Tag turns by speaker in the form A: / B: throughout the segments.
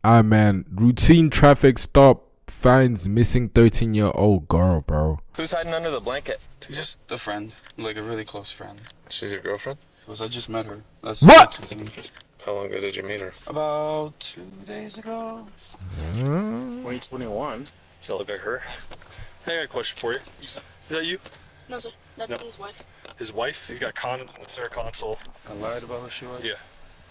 A: Ah man, routine traffic stop finds missing 13-year-old girl, bro.
B: Who's hiding under the blanket?
C: Just a friend, like a really close friend.
B: She's your girlfriend?
C: Because I just met her. That's
A: What?
B: How long ago did you meet her?
C: About 2 days ago.
B: 2021. Does that look like her? Hey, I got a question for you. Is that you?
D: No, sir. That's his wife.
B: His wife? He's got condoms in the center console.
C: I lied about who she was?
B: Yeah.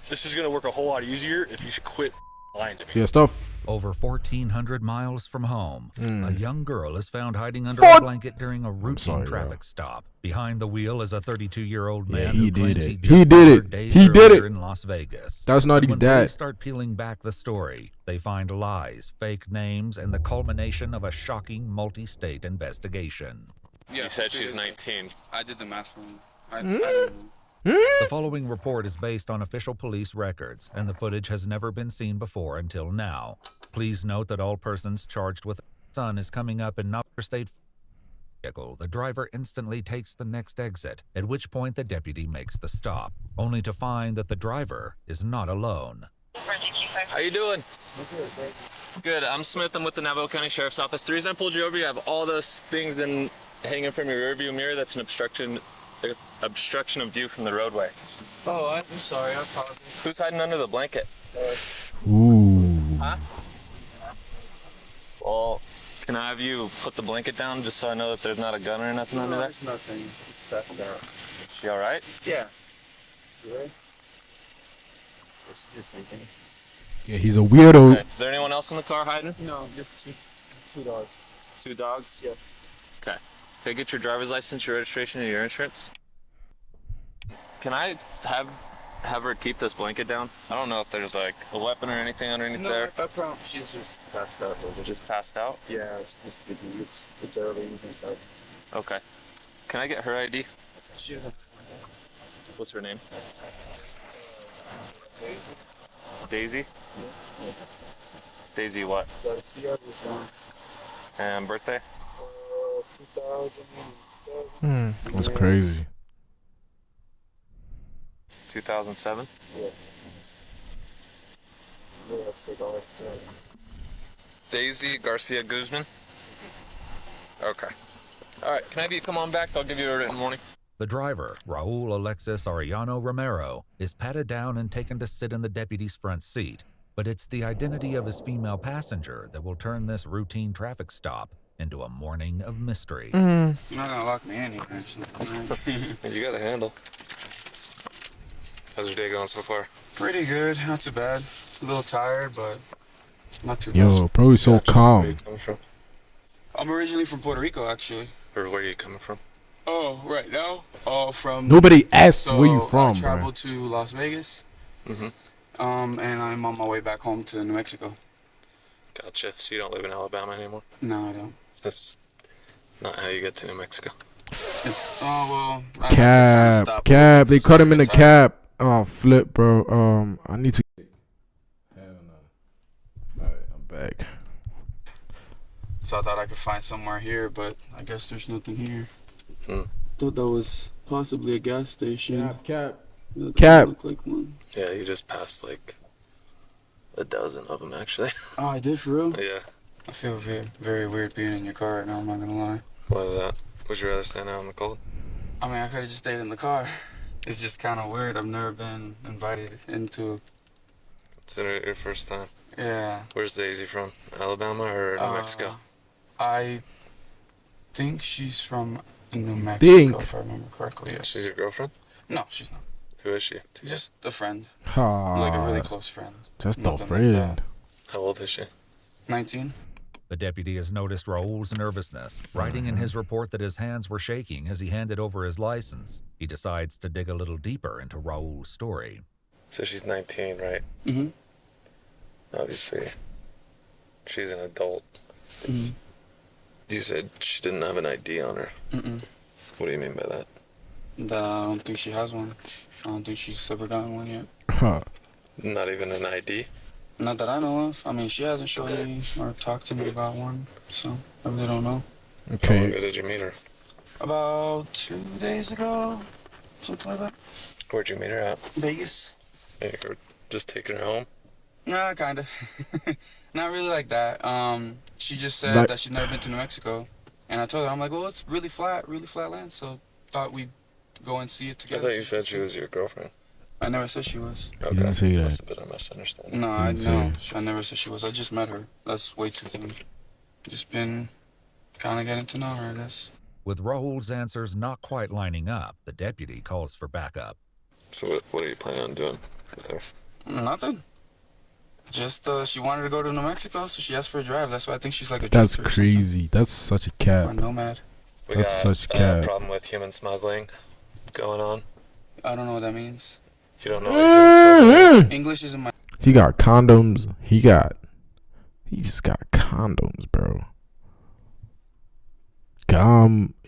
B: This is gonna work a whole lot easier if you quit lying to me.
A: Yeah, stuff.
E: Over 1,400 miles from home, a young girl is found hiding under
A: Fort-
E: a blanket during a routine traffic stop. Behind the wheel is a 32-year-old
A: Yeah,
E: man
A: he
E: who
A: did
E: claims
A: it.
E: he
A: He
E: just
A: did
E: murdered
A: it.
E: days
A: He did
E: earlier
A: it.
E: in Las Vegas.
A: That's not his
E: When
A: dad.
E: police start peeling back the story, they find lies, fake names, and the culmination of a shocking multi-state investigation.
C: Yeah,
B: You said she's 19.
C: I did the math wrong. I don't know.
E: The following report is based on official police records, and the footage has never been seen before until now. Please note that all persons charged with son is coming up in another state vehicle. The driver instantly takes the next exit, at which point the deputy makes the stop, only to find that the driver is not alone.
B: How you doing? Good. I'm Smith. I'm with the Navajo County Sheriff's Office. The reason I pulled you over, you have all those things hanging from your rearview mirror. That's an obstruction of view from the roadway.
C: Oh, I'm sorry. I apologize.
B: Who's hiding under the blanket?
A: Ooh.
B: Huh? Well, can I have you put the blanket down just so I know that there's not a gun or nothing under there?
C: There's nothing. It's stuff there.
B: She all right?
C: Yeah. You ready? Just thinking.
A: Yeah, he's a weirdo.
B: Okay. Is there anyone else in the car hiding?
C: No, just two dogs.
B: 2 dogs?
C: Yeah.
B: Okay. Can I get your driver's license, your registration, and your insurance? Can I have her keep this blanket down? I don't know if there's like a weapon or anything underneath there.
C: I promise. She's just passed out.
B: Just passed out?
C: Yeah, it's just it's early. You can tell.
B: Okay. Can I get her ID?
C: She doesn't.
B: What's her name? Daisy? Daisy what?
C: She has this one.
B: And birthday?
C: 2007.
A: That's crazy.
B: 2007?
C: Yeah.
B: Daisy Garcia Guzman? Okay. Alright, can I have you come on back? I'll give you a written warning.
E: The driver, Raul Alexis Arellano Romero, is patted down and taken to sit in the deputy's front seat. But it's the identity of his female passenger that will turn this routine traffic stop into a morning of mystery.
C: You're not gonna lock me in here, actually.
B: You got a handle. How's your day going so far?
C: Pretty good. Not too bad. A little tired, but not too bad.
A: Yo, bro, he's so
B: Where
A: calm.
B: you coming from?
C: I'm originally from Puerto Rico, actually.
B: Or where are you coming from?
C: Oh, right now? Oh, from...
A: Nobody asked
C: So,
A: where you
C: I
A: from, bro.
C: traveled to Las Vegas. And I'm on my way back home to New Mexico.
B: Gotcha. So you don't live in Alabama anymore?
C: No, I don't.
B: That's not how you get to New Mexico.
C: It's, oh, well... I had to kinda stop
A: Cab. They
C: over
A: cut him in the
C: second time.
A: cab. Oh, flip, bro. I need to. Hell no. Alright, I'm back.
C: So I thought I could find somewhere here, but I guess there's nothing here.
B: Hmm.
C: Thought that was possibly a gas station.
A: Cab.
C: That
A: Cap.
C: doesn't look like one.
B: Yeah, you just passed like a dozen of them, actually.
C: Oh, I did for real?
B: Yeah.
C: I feel very, very weird being in your car right now, I'm not gonna lie.
B: Why is that? Would you rather stand out in the cold?
C: I mean, I could've just stayed in the car. It's just kind of weird. I've never been invited into...
B: It's your first time.
C: Yeah.
B: Where's Daisy from? Alabama or New Mexico?
C: I think she's from New Mexico,
A: Think.
C: if I remember correctly. Yes.
B: She's your girlfriend?
C: No, she's not.
B: Who is she?
C: Just a friend.
A: Ah,
C: Like a really close friend.
A: just no
C: Nothing like
A: friend.
C: that.
B: How old is she?
C: 19?
E: The deputy has noticed Raul's nervousness, writing in his report that his hands were shaking as he handed over his license. He decides to dig a little deeper into Raul's story.
B: So she's 19, right?
C: Mm-hmm.
B: Obviously, she's an adult.
C: Mm-hmm.
B: You said she didn't have an ID on her.
C: Mm-mm.
B: What do you mean by that?
C: I don't think she has one. I don't think she's ever gotten one yet.
A: Huh.
B: Not even an ID?
C: Not that I know of. I mean, she hasn't showed me or talked to me about one, so I really don't know.
B: How long
A: Okay.
B: ago did you meet her?
C: About 2 days ago, something like that.
B: Where'd you meet her at?
C: Vegas.
B: You were just taking her home?
C: Nah, kind of. Not really like that. She just said
A: Like-
C: that she's never been to New Mexico. And I told her, I'm like, well, it's really flat land. So thought we'd go and see it
B: I
C: together.
B: thought you said she was your girlfriend.
C: I never said she was.
A: You didn't say that.
B: Must have been a misunderstanding.
C: No,
A: You didn't say
C: I never said she was. I just met her. That's way too soon. Just been kind of getting to know her, I guess.
E: With Raul's answers not quite lining up, the deputy calls for backup.
B: So what are you planning on doing with her?
C: Nothing. Just she wanted to go to New Mexico, so she asked for a drive. That's why I think she's like a
A: That's
C: drifter or
A: crazy. That's such a
C: something. Or
A: cap.
C: a nomad.
B: We
A: That's
B: got
A: such
B: a
A: cap.
B: problem with human smuggling going on.
C: I don't know what that means.
B: You don't know what human smuggling is?
C: English isn't my.
A: He got condoms. He just got condoms, bro.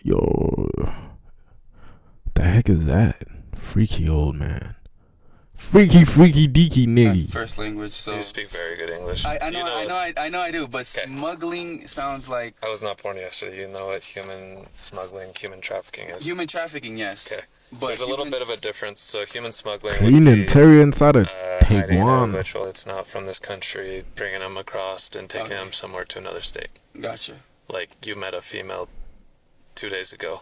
A: Yo. The heck is that? Freaky old man. Freaky deaky
C: My
A: nigga.
C: first language, so
B: You speak very good English.
C: I
B: You
C: know I do, but
B: Okay.
C: smuggling sounds like
B: I was not born yesterday. You know what human smuggling, human trafficking is.
C: human trafficking, yes.
B: Okay.
C: But
B: There's a little bit of a
C: humans-
B: difference. So human smuggling
A: Clean
B: would
A: and
B: be
A: Terry inside a
B: hiding an
A: Piguan.
B: individual that's not from this country, bringing them across and taking
C: Okay.
B: them somewhere to another state.
C: Gotcha.
B: Like you met a female 2 days ago.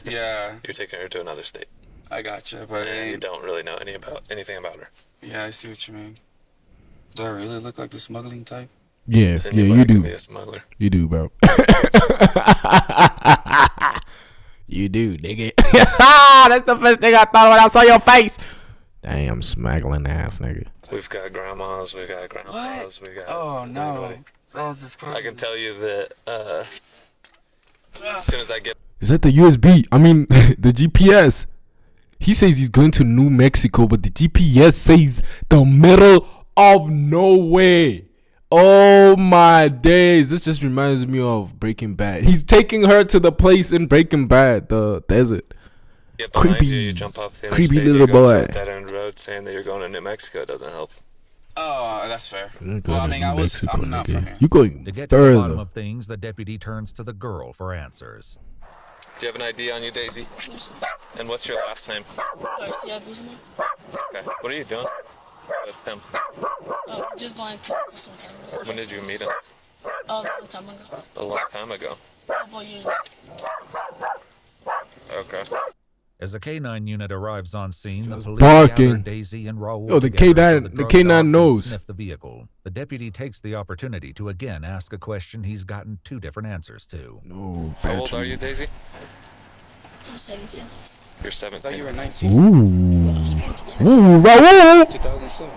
C: Yeah,
B: You're taking her to another state.
C: I gotcha, but it
B: And you
C: ain't.
B: don't really know anything about her.
C: Yeah, I see what you mean. Do I really look like the smuggling type?
A: Yeah,
B: Anybody
A: you
B: can
A: do.
B: be a smuggler.
A: You do, bro. You do, nigga. That's the first thing I thought when I saw your face. Damn, smuggling ass nigga.
B: We've got grandmas, we got grandpas, we got.
C: Oh no,
B: everybody.
C: that's just crazy.
B: I can tell you that as soon as I get
A: Is that the USB? I mean, the GPS. He says he's going to New Mexico, but the GPS says the middle of nowhere. Oh my days. This just reminds me of Breaking Bad. He's taking her to the place in Breaking Bad, the desert.
B: get behind
A: Creepy-
B: you, you jump off the
A: creepy
B: interstate,
A: little
B: you go to
A: boy.
B: a dead-end road saying that you're going to New Mexico doesn't help.
C: Oh, that's fair.
A: You're
C: Well, I
A: going
C: mean,
A: to New Mexico,
C: I'm not
A: nigga.
C: from here.
A: You going
E: To get to the bottom
A: further.
E: of things, the deputy turns to the girl for answers.
B: Do you have an ID on you, Daisy? And what's your last name?
D: Garcia Guzman.
B: Okay. What are you doing with him?
D: Just going to some family.
B: When did you meet him?
D: A long time ago.
B: A long time ago.
D: Couple years.
B: Okay.
E: As a K9 unit arrives on scene, the police
A: barking.
E: gather Daisy and Raul
A: Yo, the
E: together so
A: K9 the
E: drug
A: K9
E: dog can
A: knows.
E: sniff the vehicle. The deputy takes the opportunity to again ask a question he's gotten two different answers to.
A: No,
B: How old are you, Daisy?
D: 17.
B: You're
C: I thought you
B: 17.
C: were 19.
A: Ooh, Raul.
C: 2007.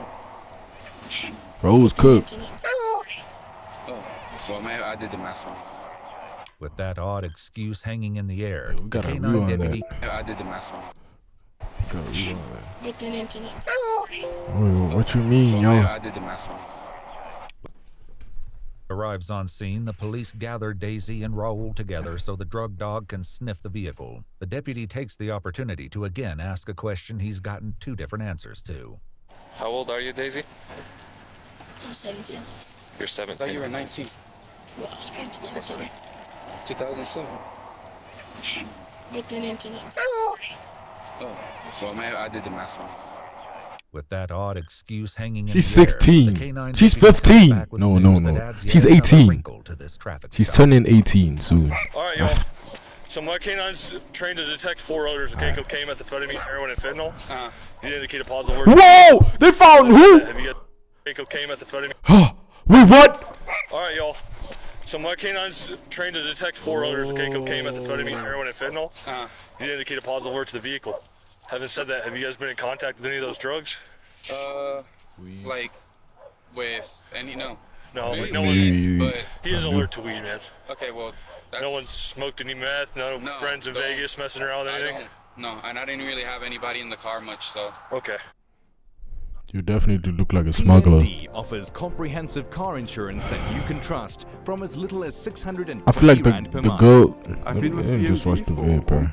A: Raul's cooked.
C: Oh, well, man, I did the math wrong.
E: With that odd excuse hanging in the air,
A: we
E: the
A: gotta
E: K9
A: rewind
E: deputy
C: I did the math wrong.
D: With the internet.
A: What you mean,
C: Well, man,
A: yo?
C: I did the math wrong.
E: arrives on scene, the police gather Daisy and Raul together so the drug dog can sniff the vehicle. The deputy takes the opportunity to again ask a question he's gotten two different answers to.
B: How old are you, Daisy?
D: 17.
B: You're
C: I thought
B: 17.
C: you were 19. 2007.
D: With the internet.
C: Oh, well, man, I did the math wrong.
E: With that odd excuse hanging in
A: She's
E: the air,
A: 16.
E: the K9
A: She's
E: deputy comes
A: 15.
E: back with
A: No,
E: news
A: no,
E: that
A: no.
E: adds
A: She's
E: yet another
A: 18.
E: wrinkle to this traffic
A: She's
E: stop.
A: turning 18 soon.
B: All right, y'all. So my canines trained to detect 4 odors: cocaine, methamphetamine, heroin, and fentanyl. You indicate a positive word.
A: Whoa! They found who?
B: Have you got cocaine, methamphetamine?
A: Wait, what?
B: All right, y'all. So my canines trained to detect 4 odors: cocaine, methamphetamine, heroin, and fentanyl. You indicate a positive alert to the vehicle. Having said that, have you guys been in contact with any of those drugs?
C: Like, with any, no.
B: No,
C: Weed,
B: no one.
C: But,
B: He is alert to weed, man.
C: okay, well, that's...
B: No one's smoked any meth. No,
C: No,
B: friends in
C: don't.
B: Vegas messing around with
C: I
B: anything.
C: don't, no, and I didn't really have anybody in the car much, so...
B: Okay.
A: You definitely look like a smuggler.
F: PND offers comprehensive car insurance that you can trust from as little as 620
A: I feel like
F: rand per
A: the
F: month.
A: girl.
F: I've been with
A: Let me just
F: PND
A: watch the
F: for-
A: video, bro.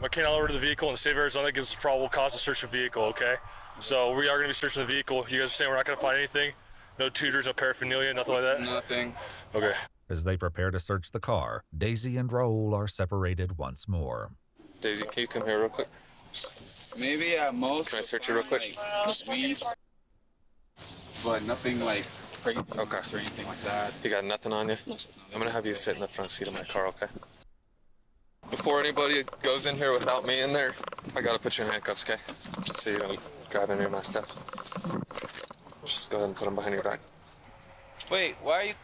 B: My canine over to the vehicle in the state of Arizona gives us probable cause to search the vehicle, okay? So we are going to be searching the vehicle. You guys are saying we're not going to find anything? No tutors, no paraphernalia, nothing like that?
C: Nothing.
B: Okay.
E: As they prepare to search the car, Daisy and Raul are separated once more.
B: Daisy, can you come here real quick?
C: Maybe at most...
B: Can I search you real quick?
C: Like, weed. but nothing like crazy
B: Okay.
C: or anything like that.
B: You got nothing on you?
D: No, sir.
B: I'm gonna have you sit in the front seat of my car, okay? Before anybody goes in here without me in there, I gotta put you in handcuffs, okay? Just so you don't grab any of my stuff. Just go ahead and put them behind your back.
C: Wait, why are you?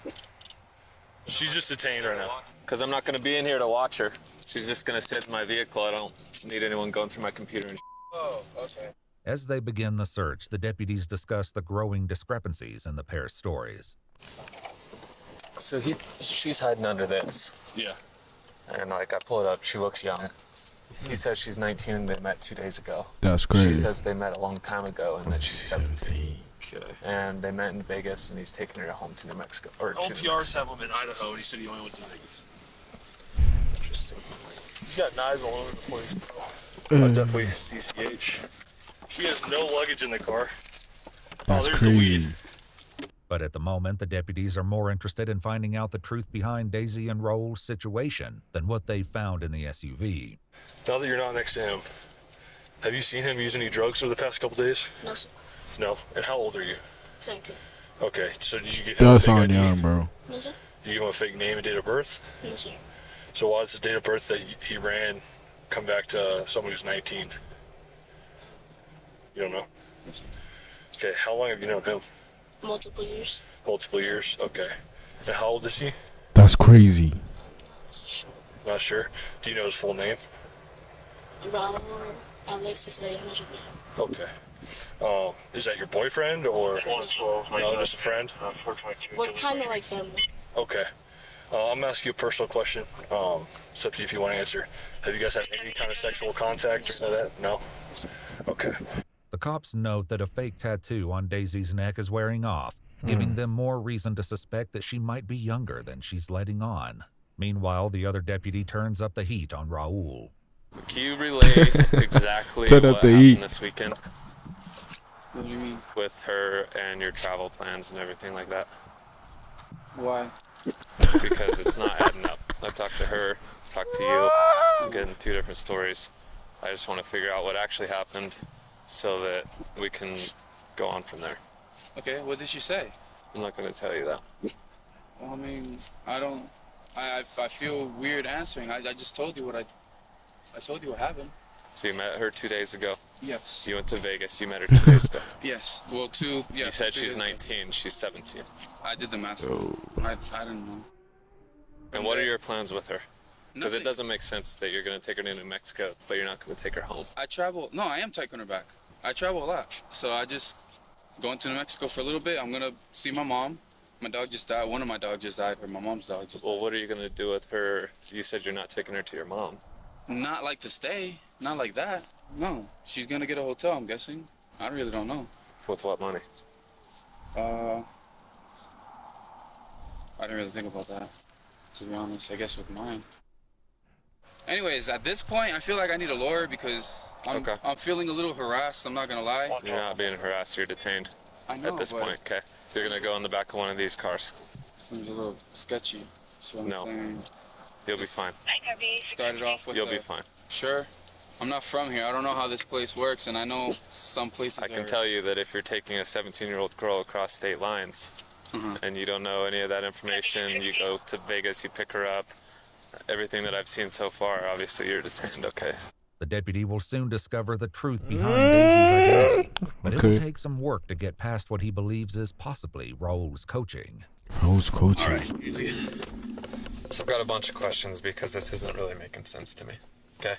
B: She's just detained right now. Because I'm not gonna be in here to watch her. She's just gonna sit in my vehicle. I don't need anyone going through my computer and
C: Oh, okay.
E: As they begin the search, the deputies discuss the growing discrepancies in the pair's stories.
B: So she's hiding under this.
G: Yeah.
B: And like I pull it up, she looks young. He says she's 19 and they met 2 days ago.
A: That's
B: She
A: crazy.
B: says they met a long time ago and that she's 17.
G: Okay.
B: And they met in Vegas and he's taking her home to New Mexico. Or to New
G: LPRs
B: Mexico.
G: have him in Idaho, and he said he only went to Vegas.
B: Interesting.
G: He's got knives all over the place. Definitely CCH. She has no luggage in the car.
A: That's
G: there's the weed.
A: crazy.
E: But at the moment, the deputies are more interested in finding out the truth behind Daisy and Raul's situation than what they found in the SUV.
G: Now that you're not next to him, have you seen him use any drugs over the past couple days?
D: No, sir.
G: No. And how old are you?
D: 17.
G: Okay, so did you get him a
A: Does
G: fake
A: sound
G: ID?
A: young, bro.
D: No, sir.
G: You give him a fake name and date of birth?
D: No, sir.
G: So why does the date of birth that he ran come back to someone who's 19? You don't know? Okay, how long have you known him?
D: Multiple years.
G: Multiple years? Okay. And how old is he?
A: That's crazy.
G: Not sure. Do you know his full name?
D: Raul Alexis Ariana.
G: Okay. Is that your boyfriend or no, just a friend?
D: We're kind of like family.
G: Okay. I'm gonna ask you a personal question. It's up to you if you want to answer. Have you guys had any kind of sexual contact or that? No? Okay.
E: The cops note that a fake tattoo on Daisy's neck is wearing off, giving them more reason to suspect that she might be younger than she's letting on. Meanwhile, the other deputy turns up the heat on Raul.
B: Can you relay exactly
A: Turn
B: what
A: up the
B: happened
A: heat.
B: this weekend
C: What do you mean?
B: with her and your travel plans and everything like that?
C: Why?
B: Because it's not adding up. I talked to her, talked to you. I'm getting 2 different stories. I just want to figure out what actually happened so that we can go on from there.
C: Okay, what did she say?
B: I'm not going to tell you that.
C: Well, I mean, I feel weird answering. I just told you what I told you what happened.
B: So you met her 2 days ago.
C: Yes.
B: You went to Vegas. You met her 2 days ago.
C: Yes. Well, two. Yes.
B: You said
C: 2
B: she's
C: days ago.
B: 19. She's 17.
C: I did the math. I didn't know.
B: And what are your plans with her? Because it
C: Nothing.
B: doesn't make sense that you're going to take her to New Mexico, but you're not going to take her home.
C: I travel. No, I am taking her back. I travel a lot, so I just going to New Mexico for a little bit. I'm gonna see my mom. My dog just died. One of my dogs just died, or my mom's dog just
B: Well, what are you going to do with her? You said you're not taking her to your mom.
C: died. Not like to stay. Not like that. No. She's gonna get a hotel, I'm guessing. I really don't know.
B: With what money?
C: I didn't really think about that, to be honest. I guess with mine. Anyways, at this point, I feel like I need a lawyer because I'm feeling a little harassed. I'm not gonna lie.
B: You're not being harassed. You're detained
C: I know,
B: at this
C: but
B: point, okay? You're going to go in the back of one of these cars.
C: seems a little sketchy. So I'm
B: No.
C: saying,
B: You'll be fine.
C: started off with
B: You'll be fine.
C: Sure. I'm not from here. I don't know how this place works, and I know some places
B: I can
C: are...
B: tell you that if you're taking a 17-year-old girl across state lines and you don't know any of that information, you go to Vegas, you pick her up, everything that I've seen so far, obviously you're detained, okay?
E: The deputy will soon discover the truth behind Daisy's identity, but it will
A: Okay.
E: take some work to get past what he believes is possibly Raul's coaching.
A: Raul's coaching.
G: Easy.
B: So I've got a bunch of questions because this isn't really making sense to me, okay?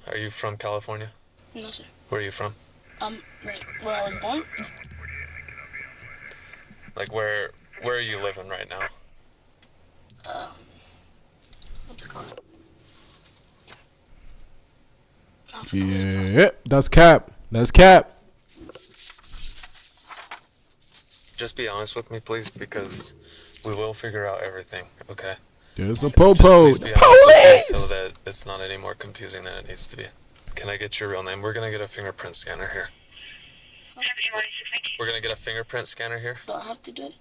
B: Are you from California?
D: No, sir.
B: Where are you from?
D: Right where I was born.
B: Like where are you living right now?
D: What's it called? I forgot what it's called.
A: Yeah, that's cap. That's cap.
B: Just be honest with me, please, because we will figure out everything, okay?
A: There's the
B: Just
A: popo.
B: please be honest with me so that it's not any more confusing than it needs to be. Can I get your real name? We're gonna get a fingerprint scanner here. We're gonna get a fingerprint scanner here.
D: Do I have to do it?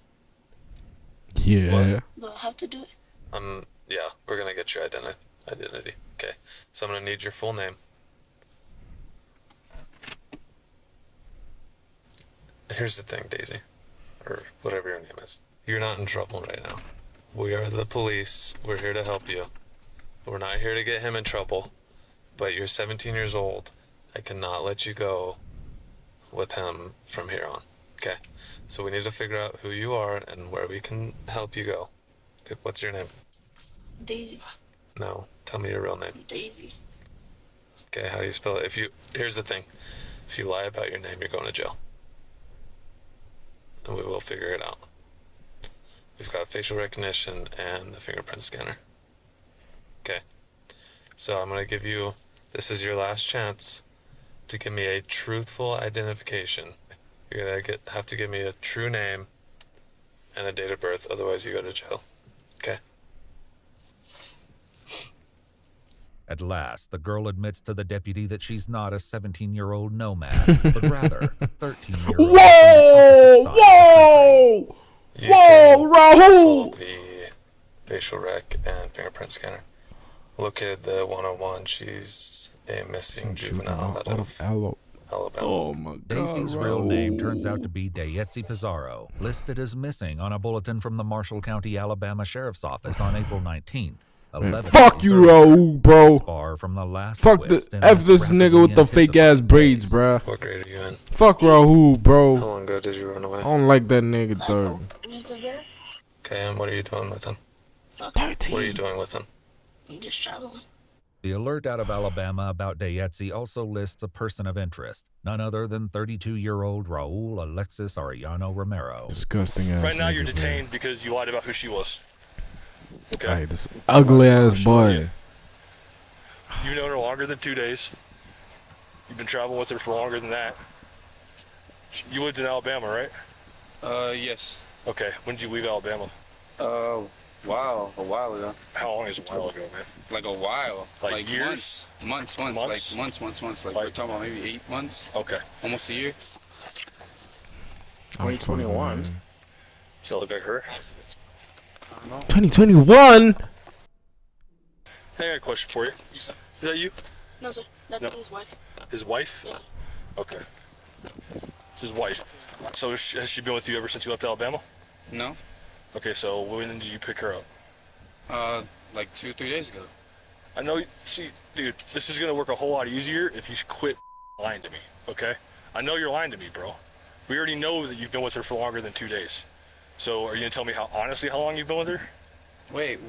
A: Yeah.
D: Do I have to do it?
B: Yeah, we're gonna get your identity. Okay, so I'm gonna need your full name.
H: Here's the thing, Daisy, or whatever your name is. You're not in trouble right now. We are the police. We're here to help you. We're not here to get him in trouble, but you're 17 years old. I cannot let you go with him from here on. Okay? So we need to figure out who you are and where we can help you go. What's your name?
D: Daisy.
H: No, tell me your real name.
D: Daisy.
H: Okay, how do you spell it? Here's the thing. If you lie about your name, you're going to jail. And we will figure it out. We've got facial recognition and the fingerprint scanner. Okay. So I'm going to give you, this is your last chance to give me a truthful identification. You're going to have to give me a true name and a date of birth, otherwise you go to jail. Okay?
E: At last, the girl admits to the deputy that she's not a 17-year-old nomad, but rather a 13-year-old.
A: Whoa! Whoa! Whoa, Rahul!
H: The facial rec and fingerprint scanner. Located the 101. She's a missing juvenile out of Alabama.
A: Oh my God.
E: Daisy's real name turns out to be Dayetzi Pizarro, listed as missing on a bulletin from the Marshall County, Alabama Sheriff's Office on April 19th.
A: Man, fuck you, Rahul, bro.
E: Far from the last
A: fuck this nigga with the fake ass braids, bro.
H: What grade are you in?
A: Fuck Rahul, bro.
H: How long ago did you run away?
A: I don't like that nigga, though.
H: Okay, and what are you doing with him?
A: 13.
H: What are you doing with him?
D: I'm just traveling.
E: The alert out of Alabama about Dayetzi also lists a person of interest, none other than 32-year-old Raul Alexis Arellano Romero.
A: Disgusting ass.
G: Right now you're
A: nigga,
G: detained because you lied about who she was. Okay.
A: Hey, this ugly ass boy.
G: You've known her longer than 2 days. You've been traveling with her for longer than that. You lived in Alabama, right?
C: Yes.
G: Okay. When did you leave Alabama?
C: Wow, a while ago.
G: How long is a while ago, man?
C: Like a while.
G: Like years?
C: Months.
G: Months?
C: Like months. Like we're talking about maybe 8 months.
G: Okay.
C: Almost a year.
A: 2021.
G: Does that look like her?
A: 2021?
G: Hey, I got a question for you. Is that you?
D: No, sir. That's
G: No.
D: his wife.
G: His wife?
D: Yeah.
G: Okay. It's his wife. So has she been with you ever since you left Alabama?
C: No.
G: Okay, so when did you pick her up?
C: Like 2 or 3 days ago.
G: I know, see, dude, this is gonna work a whole lot easier if you quit lying to me, okay? I know you're lying to me, bro. We already know that you've been with her for longer than 2 days. So are you gonna tell me honestly how long you've been with her?
C: Wait,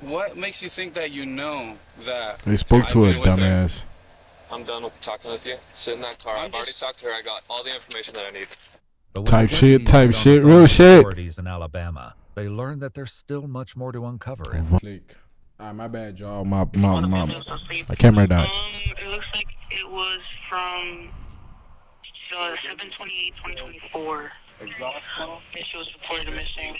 C: what makes you think that you know that?
A: They spoke to
C: I've
A: her,
C: been with her?
A: dumbass.
H: I'm done with talking with you. Sit in that car. I've already talked to her. I got all the information that I need.
E: But when
A: Type
E: the
A: shit,
E: deputies
A: type
E: get on the
A: shit,
E: phone
A: real
E: with
A: shit.
E: Authorities in Alabama, they learn that there's still much more to uncover.
A: My bad, y'all. My camera died.
I: It looks like it was from 7/28/2024. Exhaust tunnel? She was reported missing.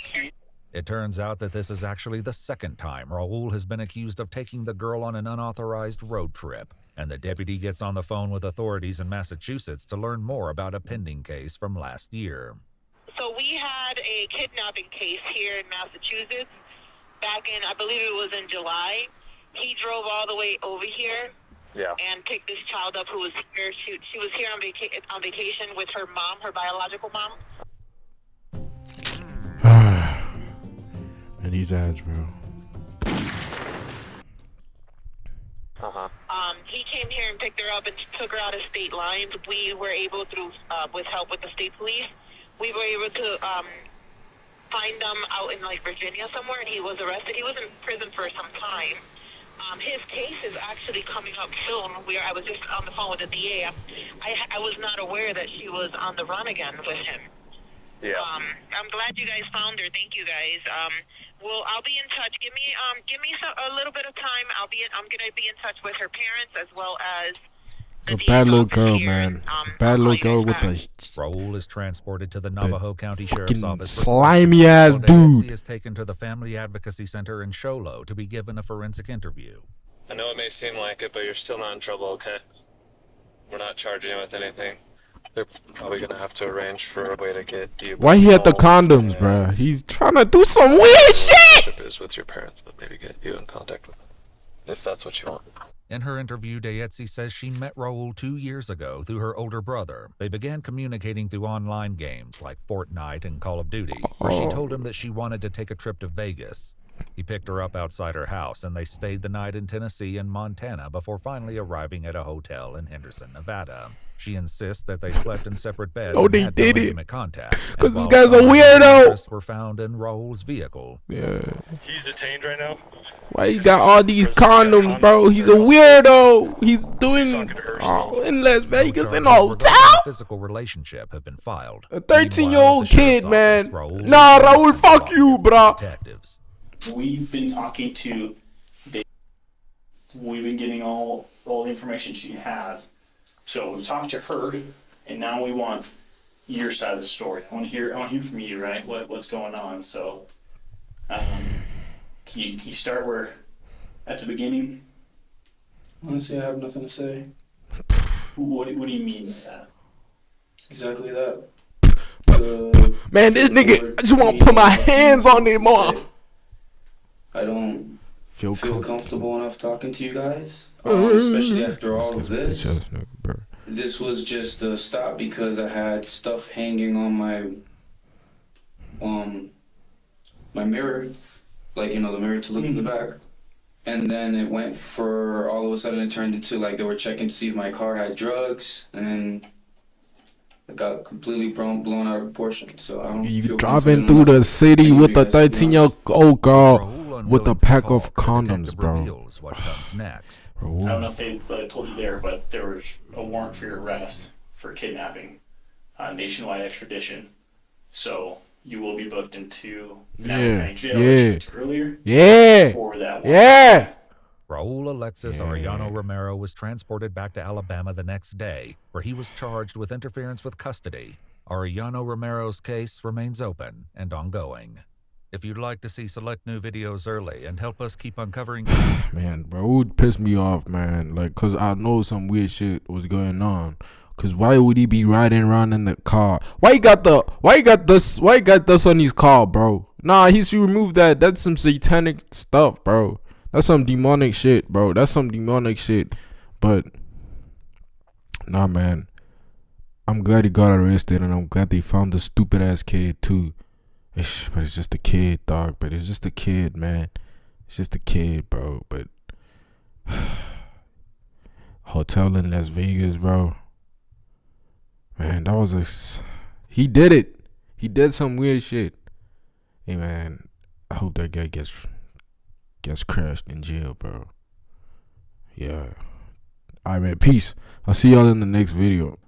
E: It turns out that this is actually the second time Raul has been accused of taking the girl on an unauthorized road trip, and the deputy gets on the phone with authorities in Massachusetts to learn more about a pending case from last year.
I: So we had a kidnapping case here in Massachusetts back in, I believe it was in July. He drove all the way over here and picked this child up who was here. She was here on vacation with her mom, her biological mom.
A: And these ads, bro.
I: He came here and picked her up and took her out of state lines. We were able to, with help with the state police, we were able to find them out in like Virginia somewhere, and he was arrested. He was in prison for some time. His case is actually coming up soon. I was just on the phone with the DA. I was not aware that she was on the run again with him.
H: Yeah.
I: I'm glad you guys found her. Thank you guys. I'll be in touch. Give me a little bit of time. I'm gonna be in touch with her parents as well as.
A: It's a bad little girl, man. Bad little girl with the
E: Raul is transported to the Navajo County Sheriff's Office.
A: slimy ass dude.
E: He is taken to the Family Advocacy Center in Show Low to be given a forensic interview.
H: I know it may seem like it, but you're still not in trouble, okay? We're not charging you with anything. They're probably gonna have to arrange for a way to get you.
A: Why he had the condoms, bruh? He's trying to do some weird shit.
H: Is with your parents, but maybe get you in contact with them if that's what you want.
E: In her interview, Dayetsi says she met Raul 2 years ago through her older brother. They began communicating through online games like Fortnite and Call of Duty, where she told him that she wanted to take a trip to Vegas. He picked her up outside her house, and they stayed the night in Tennessee and Montana before finally arriving at a hotel in Henderson, Nevada. She insists that they slept in separate beds and
A: they
E: had
A: did
E: no
A: it.
E: intimate contact.
A: Because
E: And
A: this
E: while
A: guy's a
E: some
A: weirdo.
E: interests were found in Raul's vehicle.
A: Yeah.
G: He's detained right now.
A: Why he got all these condoms, bro? He's a weirdo. He's doing in Las Vegas in a hotel.
E: Physical relationship have been filed.
A: A 13-year-old kid, man. Nah, Raul, fuck you, bro.
E: Detectives.
J: We've been talking to Dave. We've been getting all the information she has. So we've talked to her, and now we want your side of the story. I want to hear from you, right? What's going on? So, can you start where at the beginning?
K: Honestly, I have nothing to say.
J: What do you mean by that?
K: Exactly that.
A: Man, this nigga, I just want to put my hands on him more.
K: I don't
A: feel
K: comfortable enough talking to you guys, especially after all of this. This was just a stop because I had stuff hanging on my mirror, like, you know, the mirror to look in the back. And then it went for, all of a sudden it turned into like they were checking to see if my car had drugs, and it got completely blown out of proportion. So I don't
A: You driving through the city with a 13-year-old girl with a pack of condoms, bro.
E: What comes next?
J: I don't know if they told you there, but there was a warrant for your arrest for kidnapping, nationwide extradition. So you will be booked into County Jail, which earlier. For that warrant.
E: Raul Alexis Arellano Romero was transported back to Alabama the next day, where he was charged with interference with custody. Arellano Romero's case remains open and ongoing. If you'd like to see select new videos early and help us keep uncovering...
A: Man, bro, it would piss me off, man. Like, because I know some weird shit was going on. Because why would he be riding around in the car? Why he got this on his car, bro? Nah, he should remove that. That's some satanic stuff, bro. That's some demonic shit, bro. That's some demonic shit. But, nah, man. I'm glad he got arrested, and I'm glad they found the stupid-ass kid, too. But it's just a kid, dog. But it's just a kid, man. It's just a kid, bro. But hotel in Las Vegas, bro. Man, that was he did it. He did some weird shit. Hey, man, I hope that guy gets crushed in jail, bro. Yeah. All right, man. Peace. I'll see y'all in the next video.